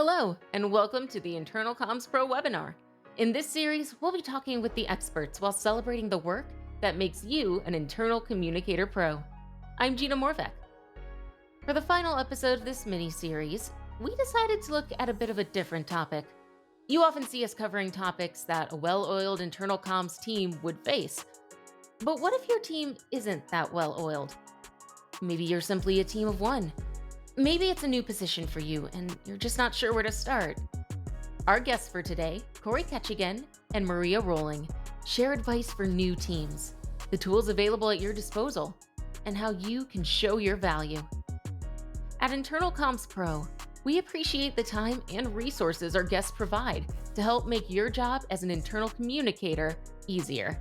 Hello, and welcome to the Internal Comms Pro webinar. In this series, we'll be talking with the experts while celebrating the work that makes you an internal communicator pro. I'm Gina Morvek. For the final episode of this mini-series, we decided to look at a bit of a different topic. You often see us covering topics that a well-oiled internal comms team would face. But what if your team isn't that well-oiled? Maybe you're simply a team of one. Maybe it's a new position for you and you're just not sure where to start. Our guests for today, Kachigan and Maria Rolling, share advice for new teams, the tools available at your disposal, and how you can show your value. At Internal Comms Pro, we appreciate the time and resources our guests provide to help make your job as an internal communicator easier.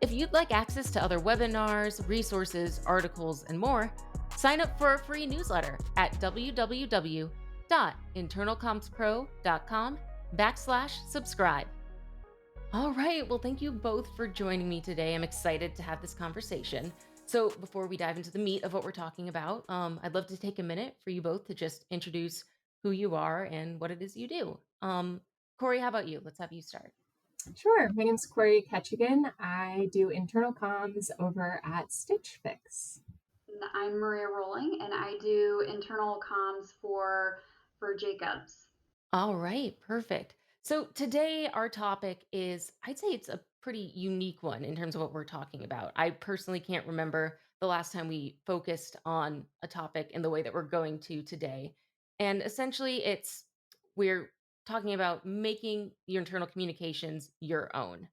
If you'd like access to other webinars, resources, articles, and more, sign up for our free newsletter at www.internalcommspro.com/subscribe. All right, well, thank you both for joining me today. I'm excited to have this conversation. So before we dive into the meat of what we're talking about, I'd love to take a minute for you both to just introduce who you are and what it is you do. Corey, how about you? Let's have you start. Sure. My name's Corey Kachigan. I do internal comms over at Stitch Fix. I'm Maria Rolling, and I do internal comms for Jacobs. All right, perfect. So today our topic is, I'd say it's a pretty unique one in terms of what we're talking about. I personally can't remember the last time we focused on a topic in the way that we're going to today. And essentially we're talking about making your internal communications your own.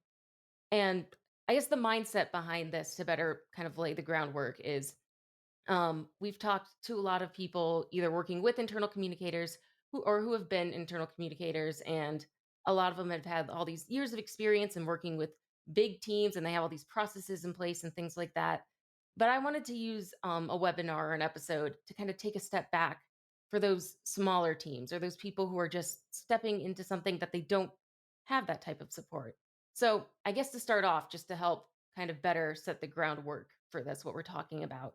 And I guess the mindset behind this, to better kind of lay the groundwork, is we've talked to a lot of people either working with internal communicators who have been internal communicators, and a lot of them have had all these years of experience in working with big teams, and they have all these processes in place and things like that. But I wanted to use a webinar or an episode to kind of take a step back for those smaller teams or those people who are just stepping into something that they don't have that type of support. So I guess to start off, just to help kind of better set the groundwork for this, what we're talking about,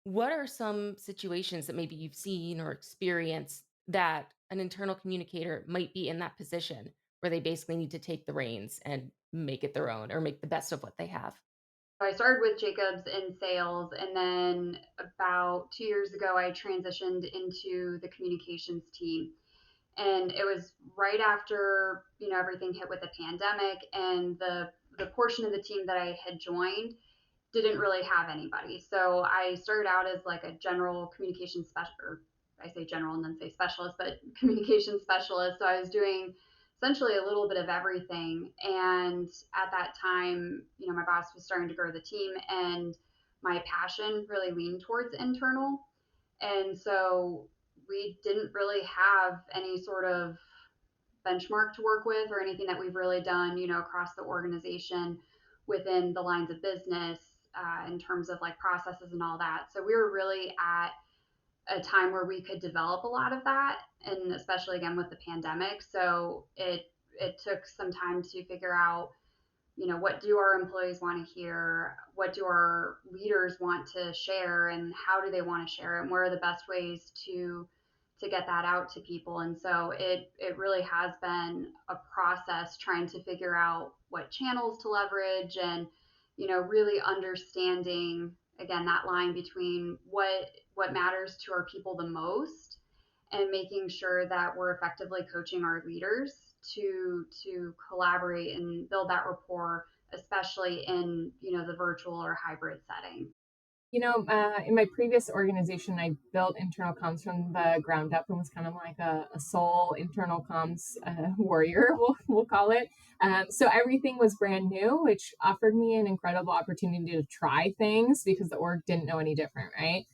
what are some situations that maybe you've seen or experienced that an internal communicator might be in that position where they basically need to take the reins and make it their own or make the best of what they have? I started with Jacobs in sales, and then about 2 years ago, I transitioned into the communications team. And it was right after everything hit with the pandemic, and the portion of the team that I had joined didn't really have anybody. So I started out as like a general communication specialist, or I say general and then say specialist, but communication specialist. So I was doing essentially a little bit of everything. And at that time, my boss was starting to grow the team, and my passion really leaned towards internal. And so we didn't really have any sort of benchmark to work with or anything that we've really done, across the organization within the lines of business, in terms of like processes and all that. So we were really at a time where we could develop a lot of that, and especially again with the pandemic. So it took some time to figure out, what do our employees want to hear? What do our leaders want to share, and how do they want to share it? And what are the best ways to get that out to people? And so it really has been a process trying to figure out what channels to leverage, and really understanding again that line between what matters to our people the most, and making sure that we're effectively coaching our leaders to collaborate and build that rapport, especially in the virtual or hybrid setting. In my previous organization, I built internal comms from the ground up and was kind of like a sole internal comms warrior, we'll call it. So everything was brand new, which offered me an incredible opportunity to try things because the org didn't know any different, right?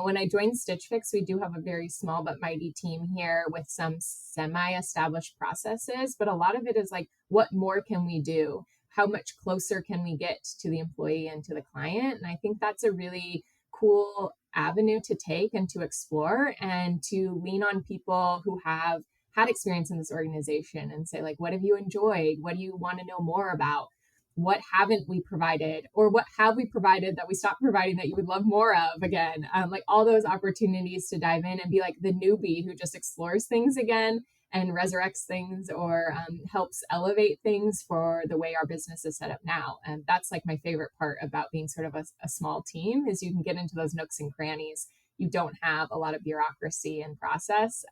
When I joined Stitch Fix, we do have a very small but mighty team here with some semi-established processes, but a lot of it is like, what more can we do? How much closer can we get to the employee and to the client? And I think that's a really cool avenue to take and to explore, and to lean on people who have had experience in this organization and say, like, what have you enjoyed? What do you want to know more about? What haven't we provided, or what have we provided that we stopped providing that you would love more of again? Like all those opportunities to dive in and be like the newbie who just explores things again and resurrects things or helps elevate things for the way our business is set up now. And that's like my favorite part about being sort of a small team is you can get into those nooks and crannies. You don't have a lot of bureaucracy and process.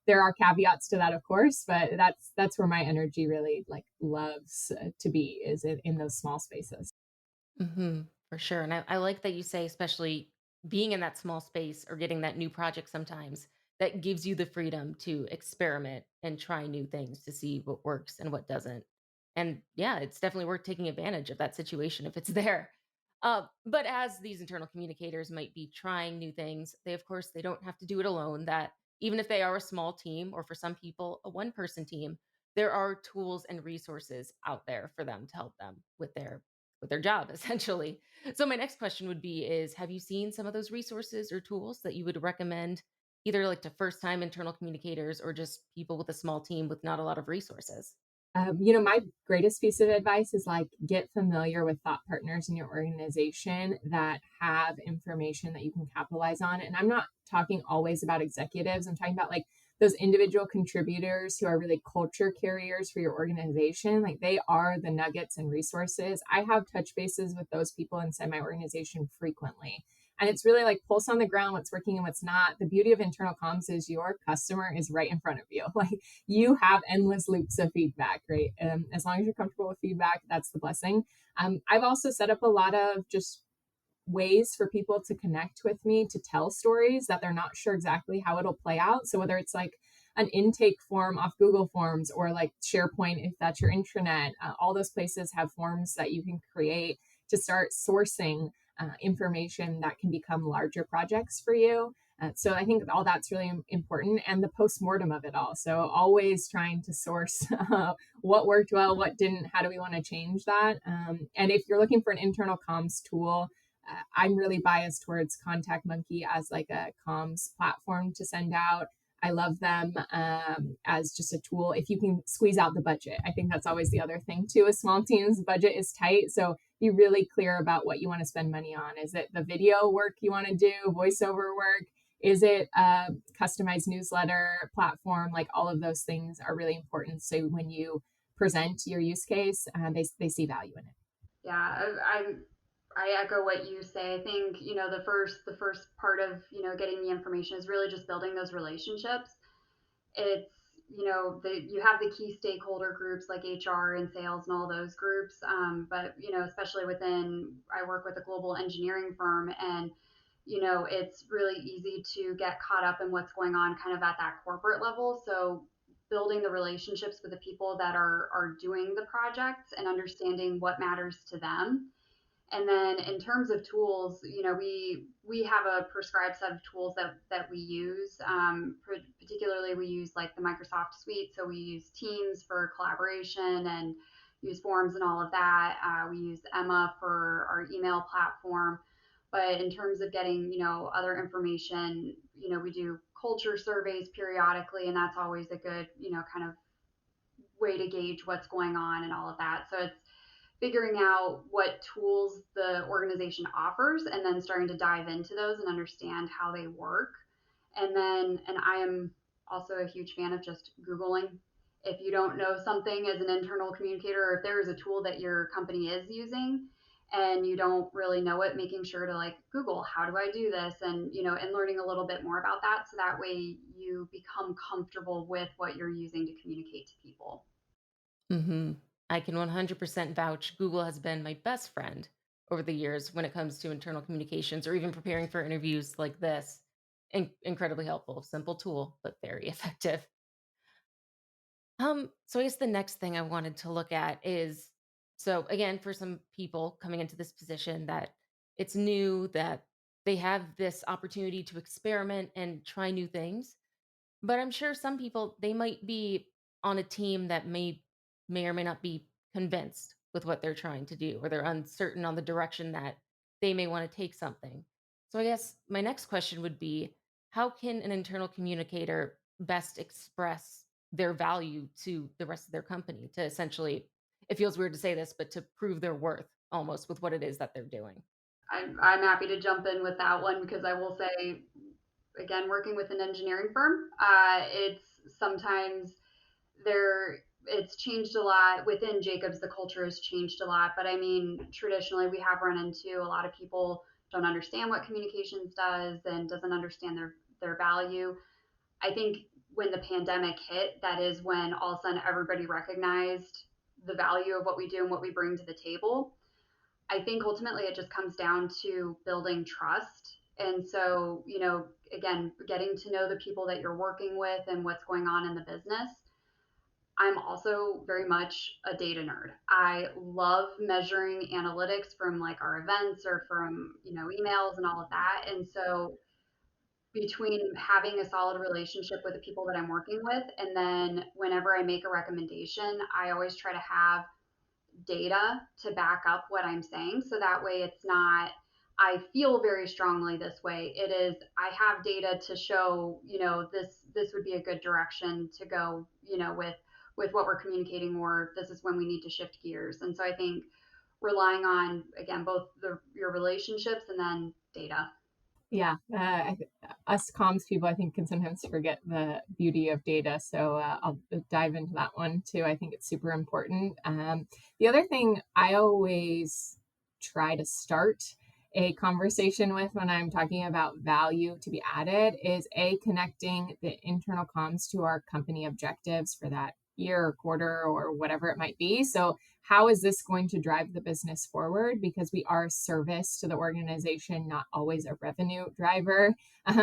There are caveats to that, of course, but that's where my energy really like loves to be is in those small spaces. For sure. And I like that you say, especially being in that small space or getting that new project sometimes, that gives you the freedom to experiment and try new things to see what works and what doesn't. And yeah, it's definitely worth taking advantage of that situation if it's there. But as these internal communicators might be trying new things, they of course they don't have to do it alone. That even if they are a small team or for some people a one-person team, there are tools and resources out there for them to help them with their job essentially. So my next question would be is have you seen some of those resources or tools that you would recommend either like to first time internal communicators or just people with a small team with not a lot of resources? My greatest piece of advice is like get familiar with thought partners in your organization that have information that you can capitalize on. And I'm not talking always about executives, I'm talking about like those individual contributors who are really culture carriers for your organization. Like they are the nuggets and resources. I have touch bases with those people inside my organization frequently. And it's really like pulse on the ground, what's working and what's not. The beauty of internal comms is your customer is right in front of you. Like you have endless loops of feedback, right? As long as you're comfortable with feedback, that's the blessing. I've also set up a lot of just ways for people to connect with me to tell stories that they're not sure exactly how it'll play out. So whether it's like an intake form off Google Forms or like SharePoint, if that's your intranet, all those places have forms that you can create to start sourcing information that can become larger projects for you. So I think all that's really important and the postmortem of it all. So always trying to source what worked well, what didn't, how do we want to change that? And if you're looking for an internal comms tool, I'm really biased towards Contact Monkey as like a comms platform to send out. I love them as just a tool. If you can squeeze out the budget, I think that's always the other thing too. With small teams, budget is tight, so be really clear about what you want to spend money on. Is it the video work you want to do, voiceover work? Is it a customized newsletter platform? Like all of those things are really important. So when you present your use case, they see value in it. Yeah, I echo what you say. I think the first part of getting the information is really just building those relationships. It's you have the key stakeholder groups like HR and sales and all those groups, but especially within I work with a global engineering firm, and it's really easy to get caught up in what's going on kind of at that corporate level. So building the relationships with the people that are doing the projects and understanding what matters to them. And then in terms of tools, we have a prescribed set of tools that we use. Particularly, we use like the Microsoft suite, so we use Teams for collaboration and use Forms and all of that. We use Emma for our email platform. But in terms of getting other information, we do culture surveys periodically, and that's always a good kind of way to gauge what's going on and all of that. So it's figuring out what tools the organization offers and then starting to dive into those and understand how they work. And I am also a huge fan of just Googling. If you don't know something as an internal communicator, or if there is a tool that your company is using and you don't really know it, making sure to like Google, how do I do this? And learning a little bit more about that. So that way you become comfortable with what you're using to communicate to people. hmm I can 100% vouch Google has been my best friend over the years when it comes to internal communications or even preparing for interviews like this. Incredibly helpful, simple tool, but very effective. So I guess the next thing I wanted to look at is so again, for some people coming into this position that it's new, that they have this opportunity to experiment and try new things. But I'm sure some people, they might be on a team that may or may not be convinced with what they're trying to do, or they're uncertain on the direction that they may want to take something. So I guess my next question would be, how can an internal communicator best express their value to the rest of their company to essentially, it feels weird to say this, but to prove their worth almost with what it is that they're doing? I'm happy to jump in with that one because I will say, again, working with an engineering firm, it's sometimes there it's changed a lot within Jacobs. The culture has changed a lot, but I mean, traditionally we have run into a lot of people don't understand what communications does and doesn't understand their value. I think when the pandemic hit, that is when all of a sudden everybody recognized the value of what we do and what we bring to the table. I think ultimately it just comes down to building trust. And so, again, getting to know the people that you're working with and what's going on in the business. I'm also very much a data nerd. I love measuring analytics from like our events or from, emails and all of that. And so between having a solid relationship with the people that I'm working with and then whenever I make a recommendation, I always try to have data to back up what I'm saying. So that way it's not, I feel very strongly this way. It is, I have data to show, this would be a good direction to go, with what we're communicating, or this is when we need to shift gears. And so I think relying on, again, both your relationships and then data. Yeah, us comms people, I think, can sometimes forget the beauty of data. So I'll dive into that one too. I think it's super important. The other thing I always try to start a conversation with when I'm talking about value to be added is connecting the internal comms to our company objectives for that year or quarter or whatever it might be. So how is this going to drive the business forward? Because we are a service to the organization, not always a revenue driver.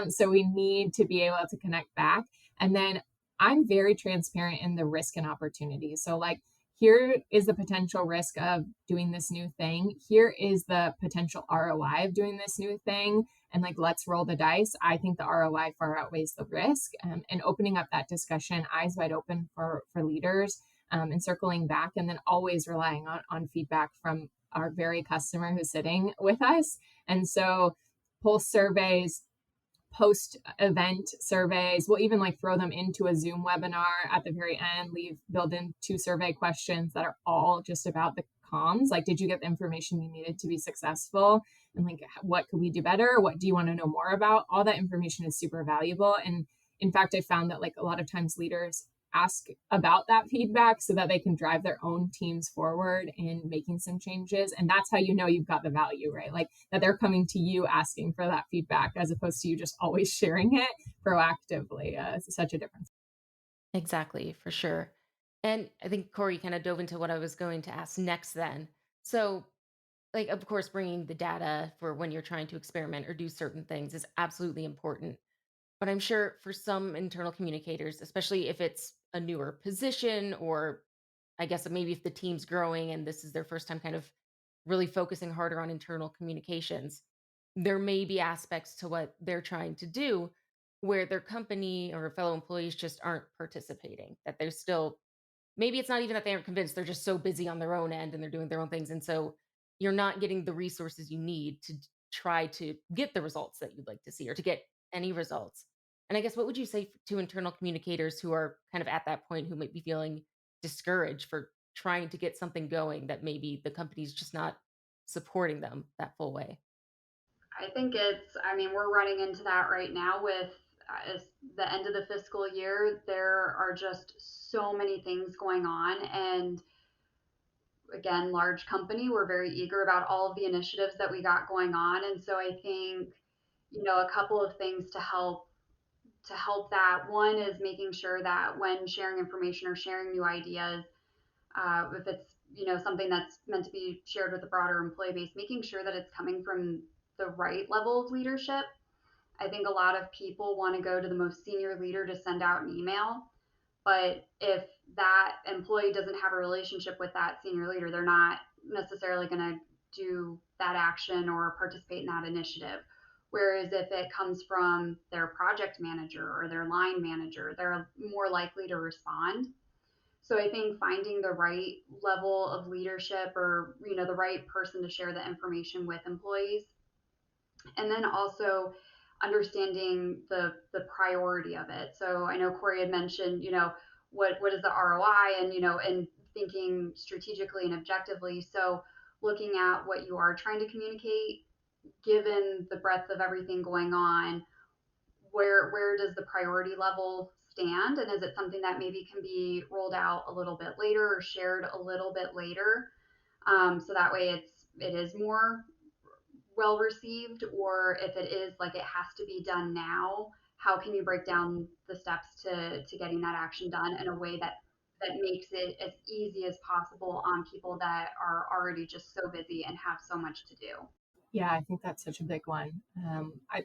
So we need to be able to connect back. And then I'm very transparent in the risk and opportunity. So, like, here is the potential risk of doing this new thing. Here is the potential ROI of doing this new thing. And like, let's roll the dice. I think the ROI far outweighs the risk. And opening up that discussion, eyes wide open for leaders, and circling back, and then always relying on feedback from our very customer who's sitting with us. And so pulse surveys, post event surveys, we'll even like throw them into a Zoom webinar at the very end, build in 2 survey questions that are all just about the comms. Like, did you get the information you needed to be successful? And like, what could we do better? What do you want to know more about? All that information is super valuable. And in fact, I found that like a lot of times leaders ask about that feedback so that they can drive their own teams forward in making some changes. And that's how you know you've got the value, right? Like that they're coming to you asking for that feedback as opposed to you just always sharing it proactively. It's such a difference. Exactly, for sure. And I think Corey kind of dove into what I was going to ask next then. So, like, of course, bringing the data for when you're trying to experiment or do certain things is absolutely important. But I'm sure for some internal communicators, especially if it's a newer position, or I guess maybe if the team's growing and this is their first time kind of really focusing harder on internal communications, there may be aspects to what they're trying to do where their company or fellow employees just aren't participating, that they're still, maybe it's not even that they aren't convinced, they're just so busy on their own end and they're doing their own things. And so you're not getting the resources you need to try to get the results that you'd like to see or to get any results. And I guess what would you say to internal communicators who are kind of at that point, who might be feeling discouraged for trying to get something going that maybe the company's just not supporting them that full way? I think I mean, we're running into that right now with as the end of the fiscal year. There are just so many things going on. And again, large company, we're very eager about all of the initiatives that we got going on. And so I think, a couple of things to help that. One is making sure that when sharing information or sharing new ideas, if it's something that's meant to be shared with a broader employee base, making sure that it's coming from the right level of leadership. I think a lot of people want to go to the most senior leader to send out an email, but if that employee doesn't have a relationship with that senior leader, they're not necessarily going to do that action or participate in that initiative. Whereas if it comes from their project manager or their line manager, they're more likely to respond. So I think finding the right level of leadership, or the right person to share the information with employees, and then also understanding the priority of it. So I know Corey had mentioned, what is the ROI, and and thinking strategically and objectively. So looking at what you are trying to communicate, given the breadth of everything going on, where does the priority level stand? And is it something that maybe can be rolled out a little bit later or shared a little bit later? So that way it is more well received, or if it is like it has to be done now, how can you break down the steps to getting that action done in a way that makes it as easy as possible on people that are already just so busy and have so much to do? Yeah, I think that's such a big one.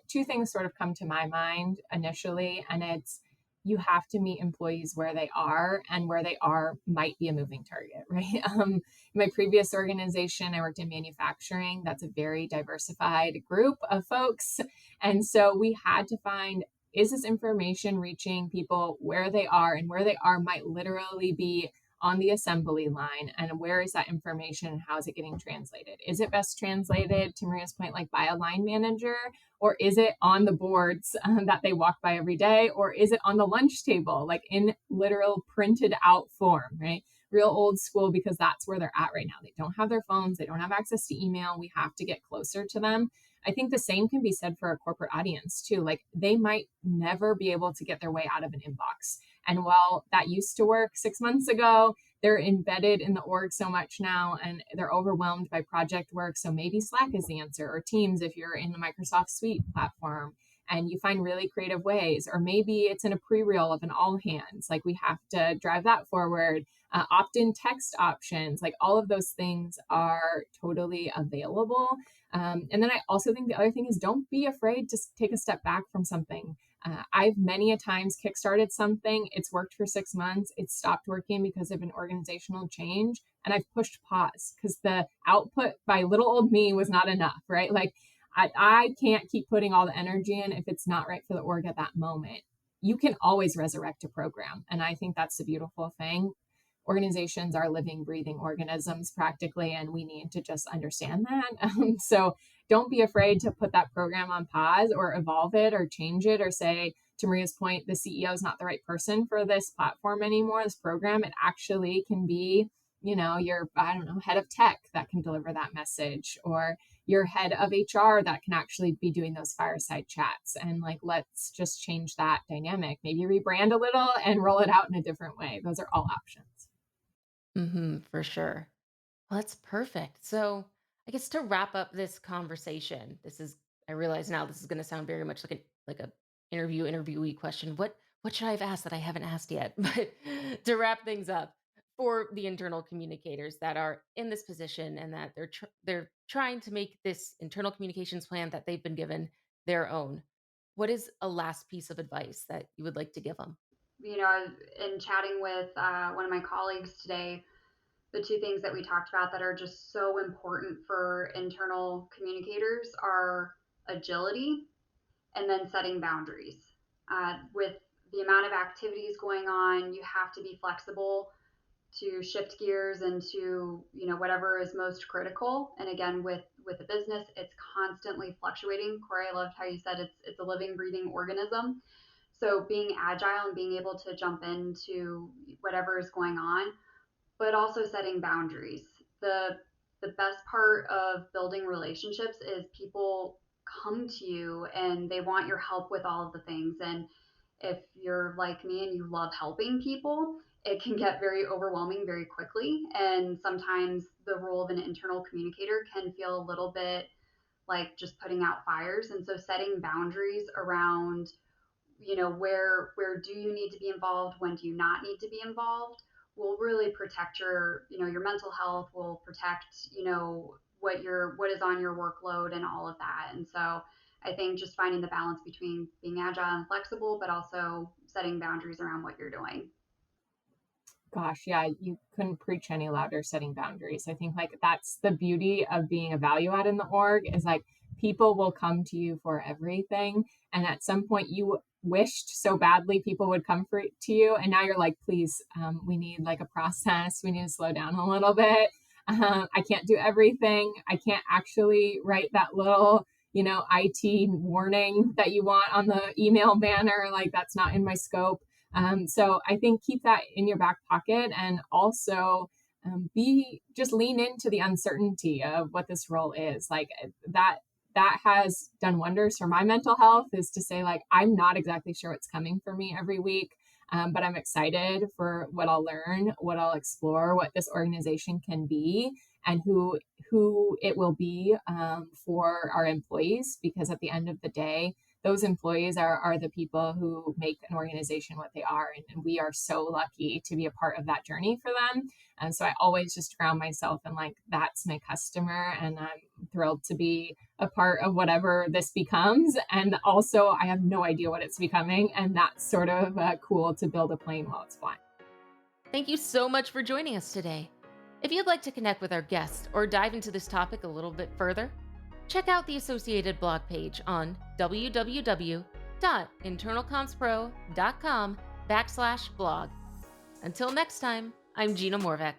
Two things sort of come to my mind initially, and it's you have to meet employees where they are, and where they are might be a moving target, right? In my previous organization, I worked in manufacturing. That's a very diversified group of folks. And so we had to find, is this information reaching people where they are? And where they are might literally be on the assembly line, and where is that information and how is it getting translated? Is it best translated, to Maria's point, like by a line manager, or is it on the boards that they walk by every day, or is it on the lunch table, like in literal printed out form, right? Real old school, because that's where they're at right now. They don't have their phones, they don't have access to email. We have to get closer to them. I think the same can be said for a corporate audience too. Like they might never be able to get their way out of an inbox. And while that used to work 6 months ago, they're embedded in the org so much now and they're overwhelmed by project work. So maybe Slack is the answer, or Teams if you're in the Microsoft Suite platform and you find really creative ways. Or maybe it's in a pre-reel of an all hands, like we have to drive that forward. Opt-in text options, like all of those things are totally available. And then I also think the other thing is, don't be afraid to take a step back from something. I've many a times kickstarted something. It's worked for 6 months. It's stopped working because of an organizational change. And I've pushed pause because the output by little old me was not enough, right? Like I can't keep putting all the energy in if it's not right for the org at that moment. You can always resurrect a program. And I think that's the beautiful thing. Organizations are living, breathing organisms practically, and we need to just understand that. So don't be afraid to put that program on pause or evolve it or change it, or say, to Maria's point, the CEO is not the right person for this platform anymore, this program. It actually can be, your, I don't know, head of tech that can deliver that message, or your head of HR that can actually be doing those fireside chats. And like, let's just change that dynamic, maybe rebrand a little and roll it out in a different way. Those are all options. For sure. Well, that's perfect. So, I guess to wrap up this conversation, I realize now this is going to sound very much like a interviewee question. What should I have asked that I haven't asked yet? But to wrap things up, for the internal communicators that are in this position and that they're trying to make this internal communications plan that they've been given their own, what is a last piece of advice that you would like to give them? In chatting with one of my colleagues today, the two things that we talked about that are just so important for internal communicators are agility and then setting boundaries. With the amount of activities going on, you have to be flexible to shift gears into whatever is most critical. And again, with the business, it's constantly fluctuating. Corey, I loved how you said it's a living, breathing organism. So being agile and being able to jump into whatever is going on, but also setting boundaries. The best part of building relationships is people come to you and they want your help with all of the things. And if you're like me and you love helping people, it can get very overwhelming very quickly. And sometimes the role of an internal communicator can feel a little bit like just putting out fires. And so setting boundaries around, where do you need to be involved, when do you not need to be involved, will really protect your mental health, will protect what is on your workload and all of that. And so I think just finding the balance between being agile and flexible, but also setting boundaries around what you're doing. Gosh, yeah, you couldn't preach any louder, setting boundaries. I think like that's the beauty of being a value add in the org, is like people will come to you for everything. And at some point you wished so badly people would come to you. And now you're like, please, we need like a process. We need to slow down a little bit. I can't do everything. I can't actually write that little, IT warning that you want on the email banner. Like that's not in my scope. So I think keep that in your back pocket, and also just lean into the uncertainty of what this role is. Like that has done wonders for my mental health, is to say like, I'm not exactly sure what's coming for me every week. But I'm excited for what I'll learn, what I'll explore, what this organization can be, and who it will be for our employees. Because at the end of the day, those employees are the people who make an organization what they are, and we are so lucky to be a part of that journey for them. And so I always just ground myself in like, that's my customer, and I'm thrilled to be a part of whatever this becomes. And also, I have no idea what it's becoming, and that's sort of cool to build a plane while it's flying. Thank you so much for joining us today. If you'd like to connect with our guest or dive into this topic a little bit further, check out the associated blog page on www.internalcomspro.com/blog. Until next time, I'm Gina Morvek.